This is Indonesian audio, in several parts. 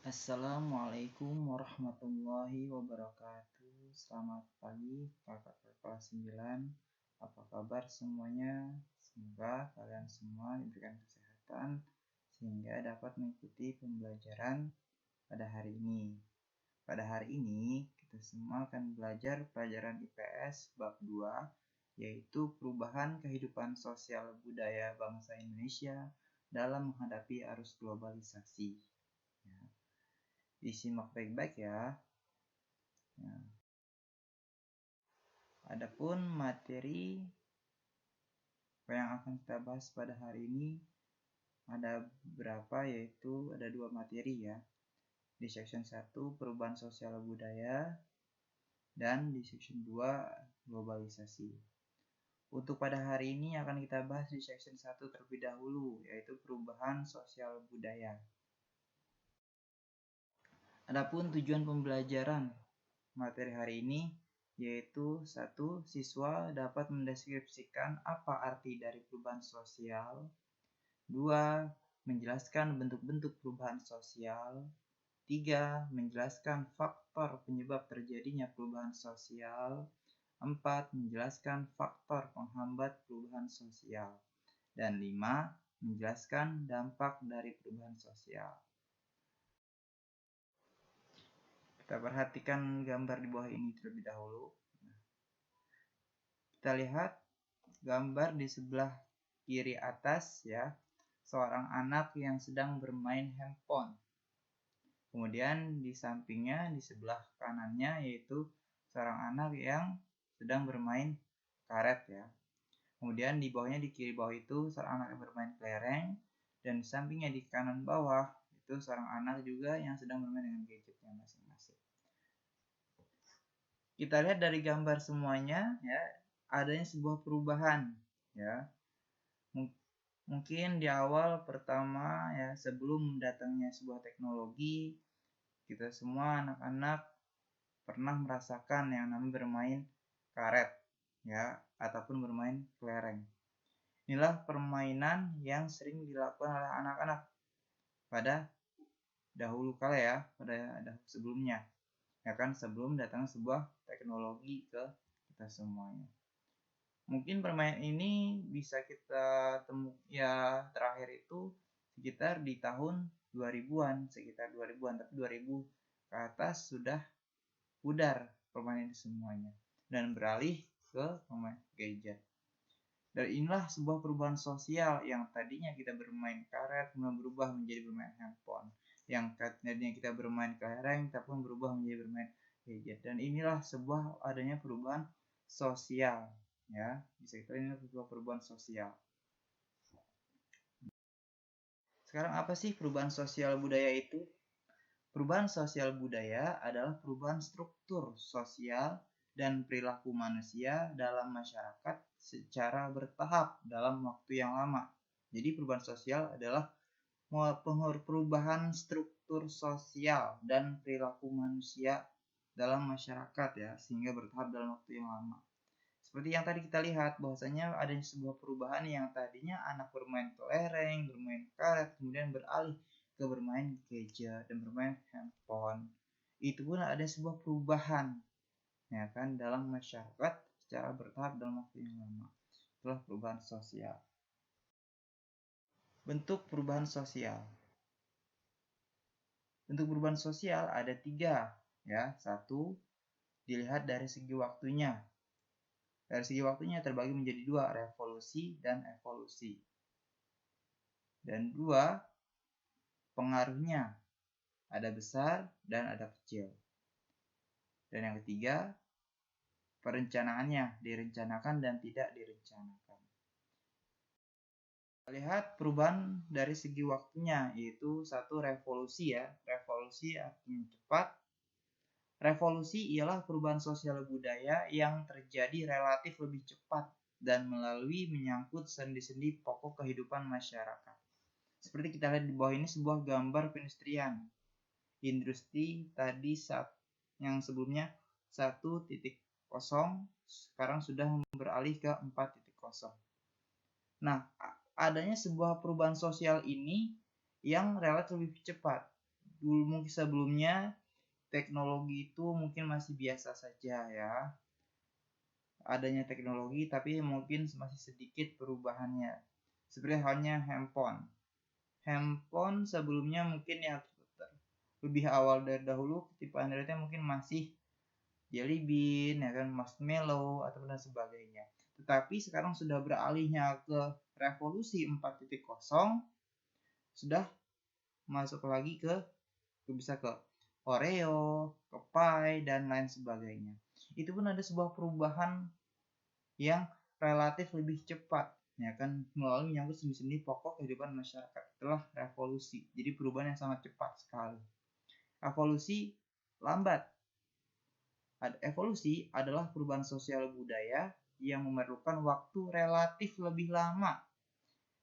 Assalamualaikum warahmatullahi wabarakatuh. Selamat pagi kakak kelas 9. Apa kabar semuanya? Semoga kalian semua diberikan kesehatan sehingga dapat mengikuti pembelajaran pada hari ini. Pada hari ini kita semua akan belajar pelajaran IPS bab 2, yaitu perubahan kehidupan sosial budaya bangsa Indonesia dalam menghadapi arus globalisasi. Disimak baik-baik ya. Adapun materi yang akan kita bahas pada hari ini ada berapa, yaitu ada 2 materi ya. Di section 1 perubahan sosial budaya dan di section 2 globalisasi. Untuk pada hari ini akan kita bahas di section 1 terlebih dahulu, yaitu perubahan sosial budaya. Adapun tujuan pembelajaran materi hari ini yaitu 1. Siswa dapat mendeskripsikan apa arti dari perubahan sosial. 2. Menjelaskan bentuk-bentuk perubahan sosial. 3. Menjelaskan faktor penyebab terjadinya perubahan sosial. 4. Menjelaskan faktor penghambat perubahan sosial. Dan 5. Menjelaskan dampak dari perubahan sosial. Kita perhatikan gambar di bawah ini terlebih dahulu. Kita lihat gambar di sebelah kiri atas ya, seorang anak yang sedang bermain handphone. Kemudian di sampingnya di sebelah kanannya yaitu seorang anak yang sedang bermain karet ya. Kemudian di bawahnya, di kiri bawah itu seorang anak yang bermain kelereng, dan di sampingnya di kanan bawah itu seorang anak juga yang sedang bermain dengan gadgetnya masing-masing. Kita lihat dari gambar semuanya ya, adanya sebuah perubahan ya. Mungkin di awal pertama ya, sebelum datangnya sebuah teknologi, kita semua anak-anak pernah merasakan yang namanya bermain karet ya, ataupun bermain kelereng. Inilah permainan yang sering dilakukan oleh anak-anak pada dahulu kala ya, pada sebelumnya. Ya kan, sebelum datang sebuah teknologi ke kita semuanya. Mungkin permainan ini bisa kita temui ya, terakhir itu sekitar di tahun 2000-an, sekitar 2000-an, tapi 2000 ke atas sudah pudar permainan ini semuanya dan beralih ke pemain gadget. Dan inilah sebuah perubahan sosial yang tadinya kita bermain karet kemudian berubah menjadi bermain handphone. Yang tadinya kita bermain kelereng kita pun berubah menjadi bermain gadget. Dan inilah sebuah adanya perubahan sosial ya, bisa kita ini sebuah perubahan sosial. Sekarang apa sih perubahan sosial budaya itu? Perubahan sosial budaya adalah perubahan struktur sosial dan perilaku manusia dalam masyarakat secara bertahap dalam waktu yang lama. Jadi perubahan sosial adalah perubahan struktur sosial dan perilaku manusia dalam masyarakat ya, sehingga bertahap dalam waktu yang lama. Seperti yang tadi kita lihat bahwasanya ada sebuah perubahan yang tadinya anak bermain kelereng, bermain karet, kemudian beralih ke bermain gadget dan bermain handphone. Itu pun ada sebuah perubahan ya kan dalam masyarakat secara bertahap dalam waktu yang lama. Itulah perubahan sosial. Bentuk perubahan sosial. Bentuk perubahan sosial ada 3 ya. 1. Dilihat dari segi waktunya. Dari segi waktunya terbagi menjadi 2, revolusi dan evolusi. Dan 2, pengaruhnya. Ada besar dan ada kecil. Dan yang ketiga, perencanaannya, direncanakan dan tidak direncanakan. Kita lihat perubahan dari segi waktunya, yaitu 1, revolusi ya. Revolusi artinya cepat. Revolusi ialah perubahan sosial budaya yang terjadi relatif lebih cepat dan melalui menyangkut sendi-sendi pokok kehidupan masyarakat. Seperti kita lihat di bawah ini sebuah gambar perindustrian. Industri tadi saat yang sebelumnya 1.0 sekarang sudah beralih ke 4.0. Nah, adanya sebuah perubahan sosial ini yang relatif lebih cepat dulu mungkin sebelumnya teknologi itu mungkin masih biasa saja ya. Adanya teknologi tapi mungkin masih sedikit perubahannya. Seperti halnya handphone. Handphone sebelumnya mungkin ya lebih awal dari dahulu tipe Androidnya mungkin masih Jelly Bean, ya kan, Marshmallow atau dan sebagainya. Tetapi sekarang sudah beralihnya ke revolusi 4.0, sudah masuk lagi ke bisa ke Oreo, ke Pie dan lain sebagainya. Itu pun ada sebuah perubahan yang relatif lebih cepat, ya kan, melalui menyangkut sendi-sendi pokok kehidupan masyarakat. Itulah revolusi. Jadi perubahan yang sangat cepat sekali. Evolusi lambat. Evolusi adalah perubahan sosial budaya yang memerlukan waktu relatif lebih lama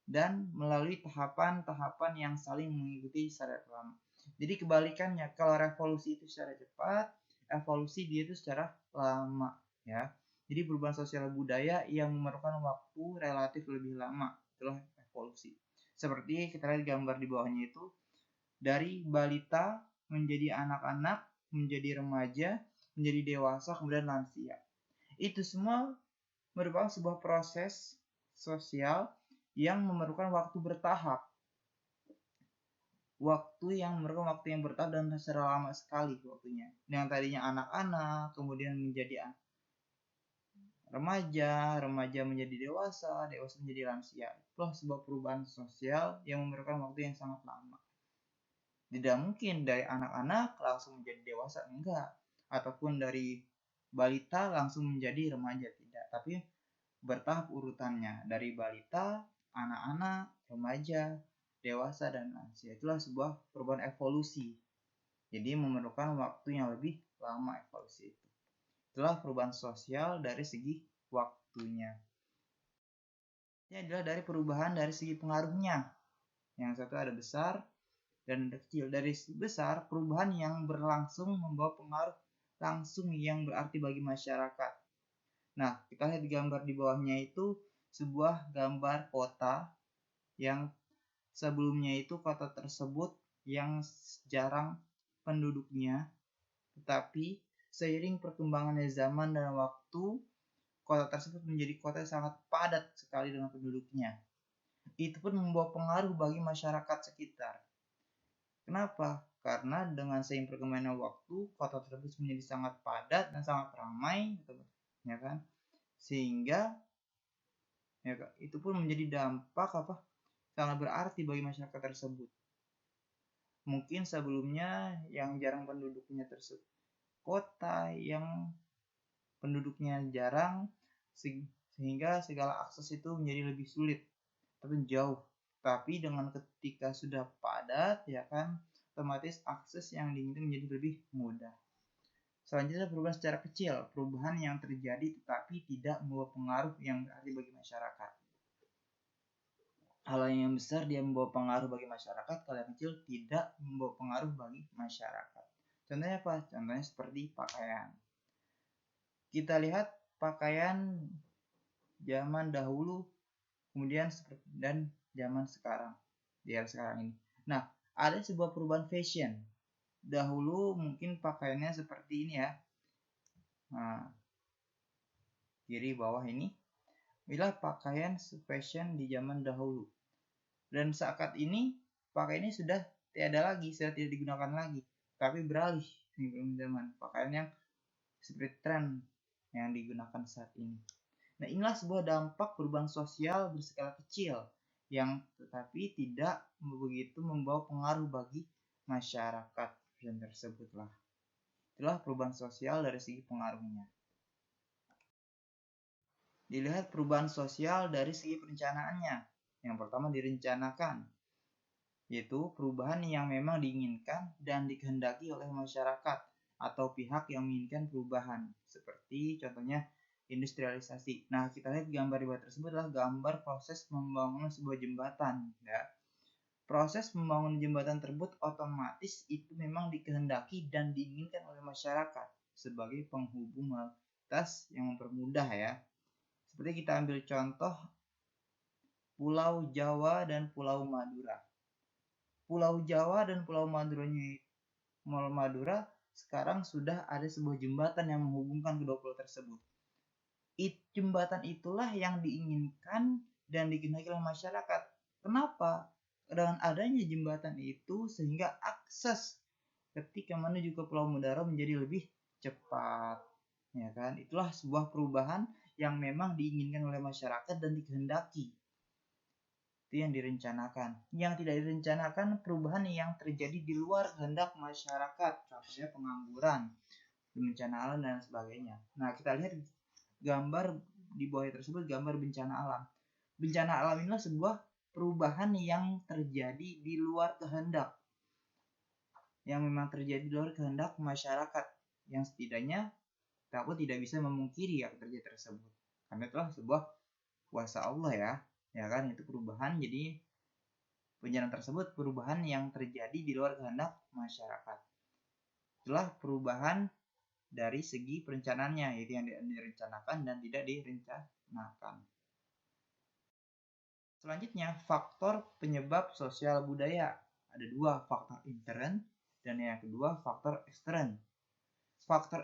dan melalui tahapan-tahapan yang saling mengikuti secara lama. Jadi kebalikannya, kalau revolusi itu secara cepat, evolusi dia itu secara lama, ya. Jadi perubahan sosial budaya yang memerlukan waktu relatif lebih lama, itulah evolusi. Seperti kita lihat gambar di bawahnya itu, dari balita menjadi anak-anak, menjadi remaja, menjadi dewasa, kemudian lansia. Itu semua merupakan sebuah proses sosial yang memerlukan waktu bertahap. Waktu yang bertahap dan secara lama sekali waktunya. Yang tadinya anak-anak, kemudian menjadi remaja menjadi dewasa menjadi lansia. Itulah sebuah perubahan sosial yang memerlukan waktu yang sangat lama. Tidak mungkin dari anak-anak langsung menjadi dewasa, enggak. Ataupun dari balita langsung menjadi remaja, tidak. Tapi bertahap urutannya. Dari balita, anak-anak, remaja, dewasa, dan lansia. Itulah sebuah perubahan evolusi. Jadi memerlukan waktu yang lebih lama evolusi itu. Itulah perubahan sosial dari segi waktunya. Ini adalah dari perubahan dari segi pengaruhnya. Yang satu ada besar dan kecil. Dari besar, perubahan yang berlangsung membawa pengaruh langsung yang berarti bagi masyarakat. Nah, kita lihat di gambar di bawahnya itu sebuah gambar kota yang sebelumnya itu kota tersebut yang jarang penduduknya, tetapi seiring perkembangannya zaman dan waktu, kota tersebut menjadi kota yang sangat padat sekali dengan penduduknya. Itu pun membawa pengaruh bagi masyarakat sekitar. Kenapa? Karena dengan seiring perkembangan waktu, kota tersebut menjadi sangat padat dan sangat ramai, ya kan? Sehingga ya, itu pun menjadi dampak sangat berarti bagi masyarakat tersebut. Mungkin sebelumnya yang jarang penduduknya tersebut, kota yang penduduknya jarang, sehingga segala akses itu menjadi lebih sulit atau jauh. Tapi dengan ketika sudah padat, ya kan, otomatis akses yang diinginkan menjadi lebih mudah. Selanjutnya perubahan secara kecil, perubahan yang terjadi tetapi tidak membawa pengaruh yang berarti bagi masyarakat. Hal yang besar dia membawa pengaruh bagi masyarakat, kalau yang kecil tidak membawa pengaruh bagi masyarakat. Contohnya apa? Contohnya seperti pakaian. Kita lihat pakaian zaman dahulu, kemudian dan zaman sekarang, di era sekarang ini. Nah, ada sebuah perubahan fashion. Dahulu mungkin pakaiannya seperti ini ya. Nah, kiri bawah ini inilah pakaian fashion di zaman dahulu. Dan saat ini pakaian ini sudah tiada lagi, sudah tidak digunakan lagi, tapi beralih di zaman pakaian yang seperti tren yang digunakan saat ini. Nah, inilah sebuah dampak perubahan sosial berskala kecil yang tetapi tidak begitu membawa pengaruh bagi masyarakat yang tersebutlah. Itulah perubahan sosial dari segi pengaruhnya. Dilihat perubahan sosial dari segi perencanaannya. Yang pertama direncanakan, yaitu perubahan yang memang diinginkan dan dikehendaki oleh masyarakat atau pihak yang menginginkan perubahan. Seperti contohnya industrialisasi. Nah, kita lihat gambar di bawah tersebut adalah gambar proses pembangunan sebuah jembatan. Ya. Proses pembangunan jembatan tersebut otomatis itu memang dikehendaki dan diinginkan oleh masyarakat sebagai penghubung lintas yang mempermudah ya. Seperti kita ambil contoh Pulau Jawa dan Pulau Madura. Pulau Jawa dan Pulau Maduranya Mall Madura sekarang sudah ada sebuah jembatan yang menghubungkan kedua pulau tersebut. Jembatan itulah yang diinginkan dan dikehendaki oleh masyarakat. Kenapa? Dengan adanya jembatan itu sehingga akses ketika menuju ke Pulau Madura menjadi lebih cepat, ya kan? Itulah sebuah perubahan yang memang diinginkan oleh masyarakat dan dikehendaki. Itu yang direncanakan. Yang tidak direncanakan perubahan yang terjadi di luar kehendak masyarakat, contohnya pengangguran, bencana alam dan sebagainya. Nah, kita lihat gambar di bawah tersebut, gambar bencana alam. Bencana alam inilah sebuah perubahan yang terjadi di luar kehendak, yang memang terjadi di luar kehendak masyarakat, yang setidaknya kita pun tidak bisa memungkiri ya terjadi tersebut, karena itulah sebuah kuasa Allah ya kan. Itu perubahan, jadi bencana tersebut perubahan yang terjadi di luar kehendak masyarakat. Itulah perubahan dari segi perencanaannya, yaitu yang direncanakan dan tidak direncanakan. Selanjutnya, faktor penyebab sosial budaya. Ada dua, faktor intern dan yang kedua faktor ekstern. Faktor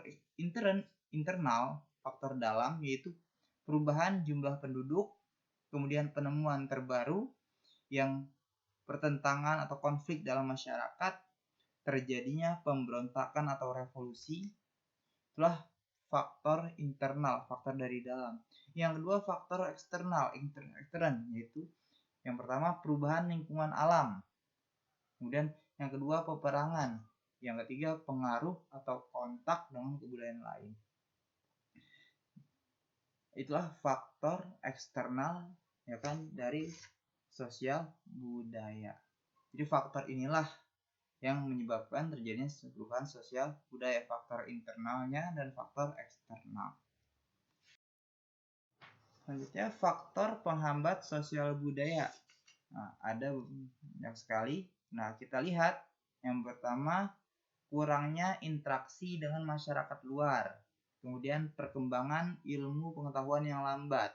internal, faktor dalam, yaitu perubahan jumlah penduduk, kemudian penemuan terbaru yang pertentangan atau konflik dalam masyarakat, terjadinya pemberontakan atau revolusi. Itulah faktor internal, faktor dari dalam. Yang kedua faktor eksternal, ekstern, yaitu yang pertama perubahan lingkungan alam, kemudian yang kedua peperangan, yang ketiga pengaruh atau kontak dengan kebudayaan lain. Itulah faktor eksternal ya kan dari sosial budaya. Jadi faktor inilah yang menyebabkan terjadinya perubahan sosial budaya, faktor internalnya dan faktor eksternal. Selanjutnya faktor penghambat sosial budaya. Nah, ada banyak sekali. Nah, kita lihat yang pertama kurangnya interaksi dengan masyarakat luar. Kemudian perkembangan ilmu pengetahuan yang lambat.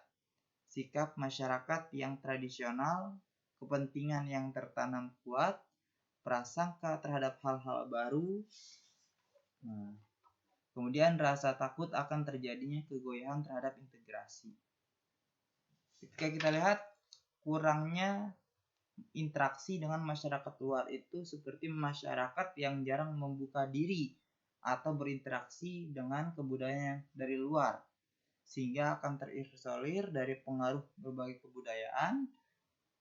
Sikap masyarakat yang tradisional, kepentingan yang tertanam kuat, prasangka terhadap hal-hal baru. Nah, kemudian rasa takut akan terjadinya kegoyahan terhadap integrasi. Ketika kita lihat kurangnya interaksi dengan masyarakat luar itu seperti masyarakat yang jarang membuka diri atau berinteraksi dengan kebudayaan dari luar, sehingga akan terisolir dari pengaruh berbagai kebudayaan.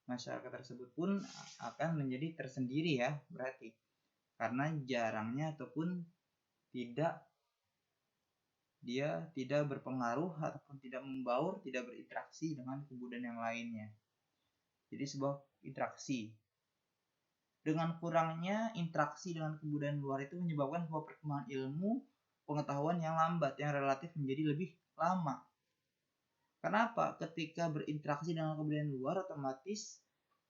Masyarakat tersebut pun akan menjadi tersendiri ya, berarti karena jarangnya ataupun dia tidak berpengaruh ataupun tidak membaur, tidak berinteraksi dengan kebudayaan yang lainnya. Jadi sebuah interaksi. Dengan kurangnya interaksi dengan kebudayaan luar itu menyebabkan sebuah perkembangan ilmu pengetahuan yang lambat, yang relatif menjadi lebih lama. Kenapa? Ketika berinteraksi dengan kebudayaan luar, otomatis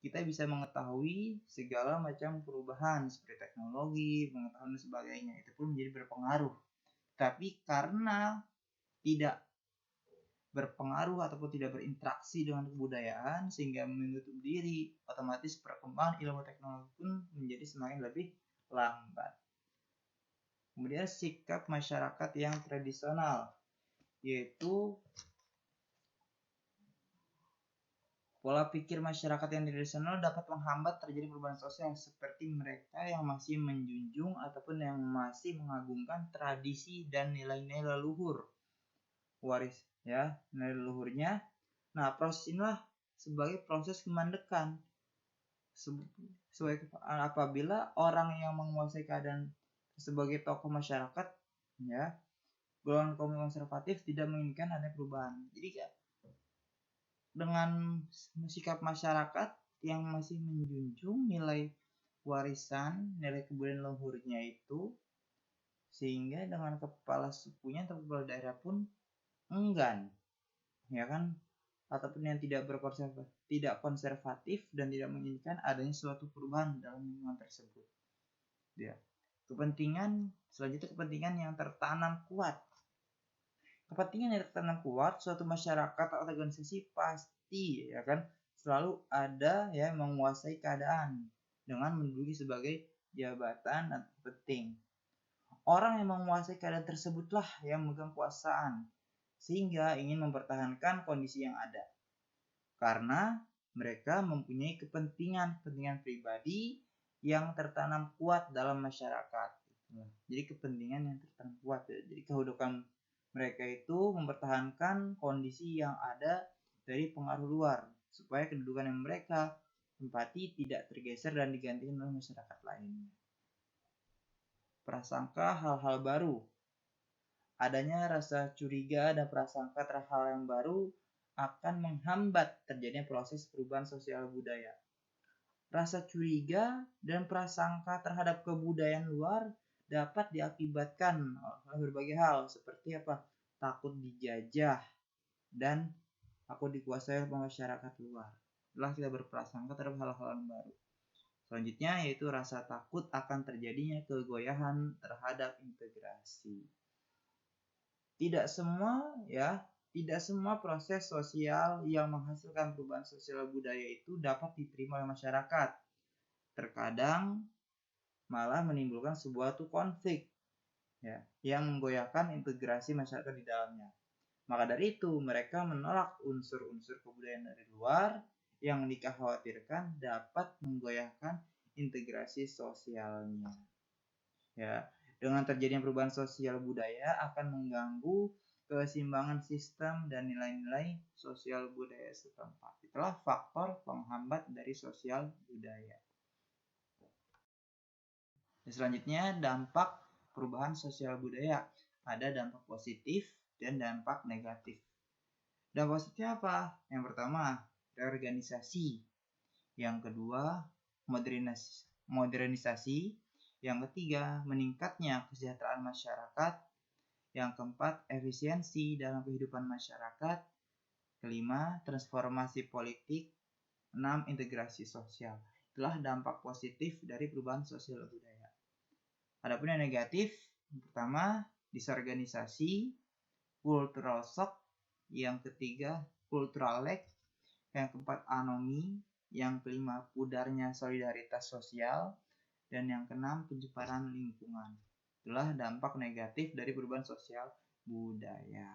kita bisa mengetahui segala macam perubahan seperti teknologi, pengetahuan dan sebagainya. Itu pun menjadi berpengaruh. Tapi karena tidak berpengaruh ataupun tidak berinteraksi dengan kebudayaan sehingga menutup diri, otomatis perkembangan ilmu teknologi pun menjadi semakin lebih lambat. Kemudian sikap masyarakat yang tradisional, yaitu pola pikir masyarakat yang tradisional dapat menghambat terjadi perubahan sosial seperti mereka yang masih menjunjung ataupun yang masih mengagungkan tradisi dan nilai-nilai leluhur waris ya, nilai leluhurnya. Nah, proses inilah sebagai proses kemandekan. Apabila orang yang menguasai keadaan sebagai tokoh masyarakat ya, golongan kaum konservatif tidak menginginkan adanya perubahan. Jadi dengan sikap masyarakat yang masih menjunjung nilai warisan, nilai kebudayaan leluhurnya itu, sehingga dengan kepala sukunya atau kepala daerah pun enggan, ya kan, ataupun yang tidak konservatif dan tidak menginginkan adanya suatu perubahan dalam lingkungan tersebut. Ya. Selanjutnya kepentingan yang tertanam kuat. Kepentingan yang tertanam kuat suatu masyarakat atau organisasi pasti ya kan selalu ada ya menguasai keadaan dengan menduduki sebagai jabatan penting. Orang yang menguasai keadaan tersebutlah yang memegang kekuasaan, sehingga ingin mempertahankan kondisi yang ada. Karena mereka mempunyai kepentingan pribadi yang tertanam kuat dalam masyarakat. Jadi kepentingan yang tertanam kuat ya. Jadi kehidupan mereka itu mempertahankan kondisi yang ada dari pengaruh luar, supaya kedudukan yang mereka tempati tidak tergeser dan digantikan oleh masyarakat lainnya. Prasangka hal-hal baru. Adanya rasa curiga dan prasangka terhadap hal yang baru akan menghambat terjadinya proses perubahan sosial budaya. Rasa curiga dan prasangka terhadap kebudayaan luar dapat diakibatkan oleh berbagai hal, seperti apa? Takut dijajah dan takut dikuasai oleh masyarakat luar. Setelah kita berprasangka terhadap hal-hal yang baru. Selanjutnya yaitu rasa takut akan terjadinya kegoyahan terhadap integrasi. Tidak semua proses sosial yang menghasilkan perubahan sosial budaya itu dapat diterima oleh masyarakat. Terkadang malah menimbulkan sebuah konflik yang menggoyahkan integrasi masyarakat di dalamnya. Maka dari itu mereka menolak unsur-unsur kebudayaan dari luar yang dikhawatirkan dapat menggoyahkan integrasi sosialnya. Dengan terjadinya perubahan sosial budaya akan mengganggu keseimbangan sistem dan nilai-nilai sosial budaya setempat. Itulah faktor penghambat dari sosial budaya. Dan selanjutnya dampak perubahan sosial budaya. Ada dampak positif dan dampak negatif. Dampak positifnya apa? Yang pertama, reorganisasi. Yang kedua, modernisasi. Yang ketiga, meningkatnya kesejahteraan masyarakat. Yang keempat, efisiensi dalam kehidupan masyarakat. Kelima, transformasi politik. 6, integrasi sosial. Itulah dampak positif dari perubahan sosial budaya. Adapun yang negatif, yang pertama, disorganisasi, cultural shock. Yang ketiga, cultural lag. Yang keempat, anomi. Yang kelima, pudarnya solidaritas sosial. Dan yang keenam, pencemaran lingkungan. Itulah dampak negatif dari perubahan sosial budaya.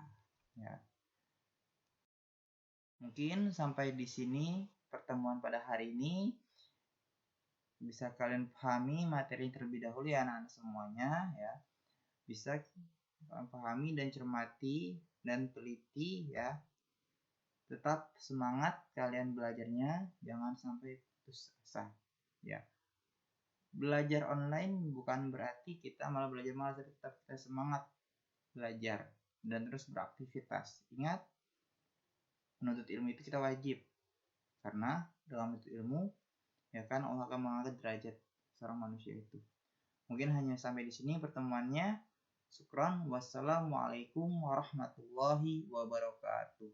Mungkin sampai di sini pertemuan pada hari ini. Bisa kalian pahami materi terlebih dahulu ya anak-anak semuanya ya. Bisa pahami dan cermati dan teliti ya. Tetap semangat kalian belajarnya, jangan sampai putus asa ya. Belajar online bukan berarti kita malah belajar malas, tetap kita semangat belajar dan terus beraktivitas. Ingat, menuntut ilmu itu kita wajib, karena dalam menuntut ilmu Allah akan mengangkat derajat seorang manusia itu. Mungkin hanya sampai di sini pertemuannya. Syukran. Wassalamualaikum warahmatullahi wabarakatuh.